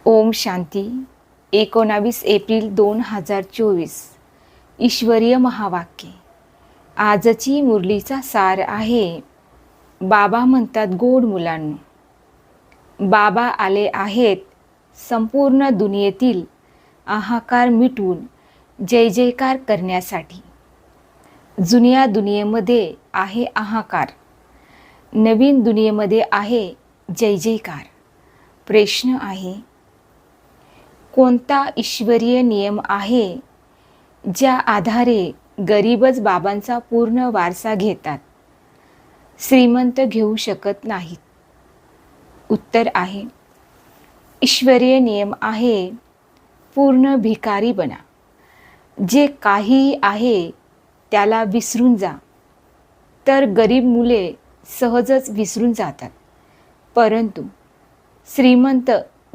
Om Shanti. 19 April 2024. ईश्वरीय महावाक्य. आजची मुरलीचा सार आहे. बाबा म्हणतात, गोड मुलांनो, बाबा आले आहेत संपूर्ण दुनियेतील अहंकार मिटवून जय जयकार करण्यासाठी. जुन्या दुनियेमध्ये आहे अहंकार, नवीन दुनियेमध्ये आहे जय जयकार. प्रश्न आहे, कोणता ईश्वरीय नियम आहे ज्या आधारे गरीबच बाबांचा पूर्ण वारसा घेतात, श्रीमंत घेऊ शकत नाहीत? उत्तर आहे, ईश्वरीय नियम आहे पूर्ण भिकारी बना. जे काही आहे त्याला विसरून जा. तर गरीब मुले सहजच विसरून जातात, परंतु श्रीमंत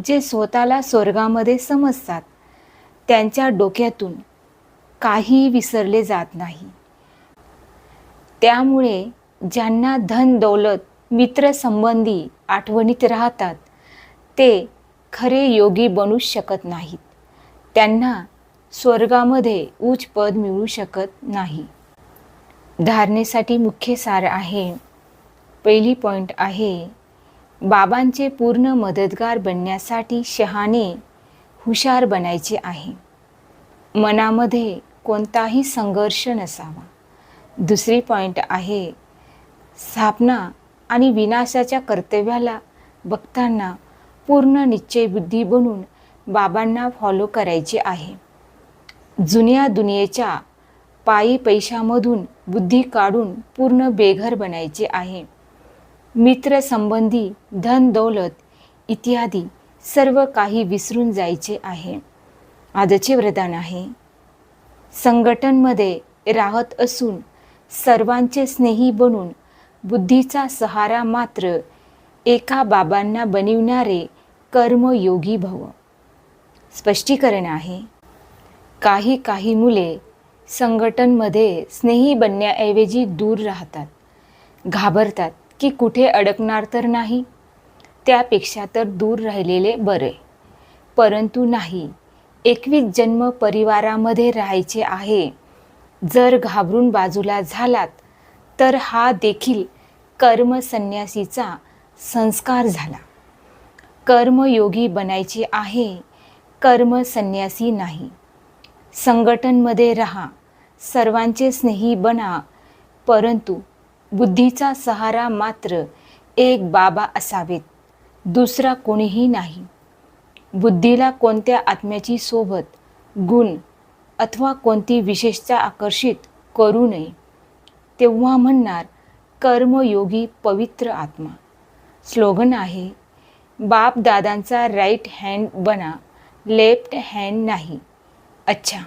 जे स्वतःला स्वर्गामध्ये समजतात त्यांच्या डोक्यातून काही विसरले जात नाही. त्यामुळे ज्यांना धन दौलत मित्रसंबंधी आठवणीत राहतात ते खरे योगी बनू शकत नाहीत. त्यांना स्वर्गामध्ये उच्च पद मिळू शकत नाही. धारणेसाठी मुख्य सार आहे. पहिली पॉइंट आहे, बाबांचे पूर्ण मदतगार बनण्यासाठी शहाणे हुशार बनायचे आहे. मनामध्ये कोणताही संघर्ष नसावा. दुसरी पॉइंट आहे, स्थापना आणि विनाशाच्या कर्तव्याला बघताना पूर्ण निश्चयबुद्धी बनून बाबांना फॉलो करायचे आहे. जुन्या दुनियेच्या पायी पैशामधून बुद्धी काढून पूर्ण बेघर बनायचे आहे. मित्रसंबंधी धन दौलत इत्यादी सर्व काही विसरून जायचे आहे. आजचे वरदान आहे, संघटनमध्ये राहत असून सर्वांचे स्नेही बनून बुद्धीचा सहारा मात्र एका बाबांना बनविणारे कर्मयोगी भव. स्पष्टीकरण आहे, काही मुले संघटनमध्ये स्नेही बनण्याऐवजी दूर राहतात, घाबरतात की कुठे अडकणार तर नाही, त्यापेक्षा तर दूर राहिलेले बरे. परंतु नाही, 21 जन्म परिवारामध्ये राहायचे आहे. जर घाबरून बाजूला झालात तर हा देखील कर्मसन्यासीचा संस्कार झाला. कर्मयोगी बनायचे आहे, कर्मसन्यासी नाही. संघटनमध्ये राहा, सर्वांचे स्नेही बना, परंतु बुद्धीचा सहारा मात्र एक बाबा असावेत, दुसरा कोणीही नाही. बुद्धीला कोणत्या आत्म्याची सोबत, गुण अथवा कोणती विशेषता आकर्षित करू नये. तेव्हा म्हणणार कर्मयोगी पवित्र आत्मा. स्लोगन आहे, बाप दादांचा राईट हँड बना, लेफ्ट हँड नाही. अच्छा.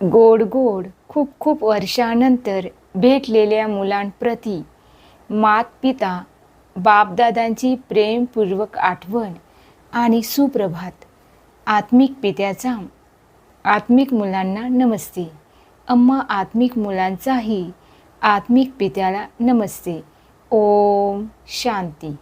गोड गोड खूप वर्षानंतर भेटलेल्या मुलांप्रती मात पिता बापदादांची प्रेमपूर्वक आठवण आणि सुप्रभात. आत्मिक पित्याचा आत्मिक मुलांना नमस्ते. अम्मा आत्मिक मुलांचाही आत्मिक पित्याला नमस्ते. ओम शांती.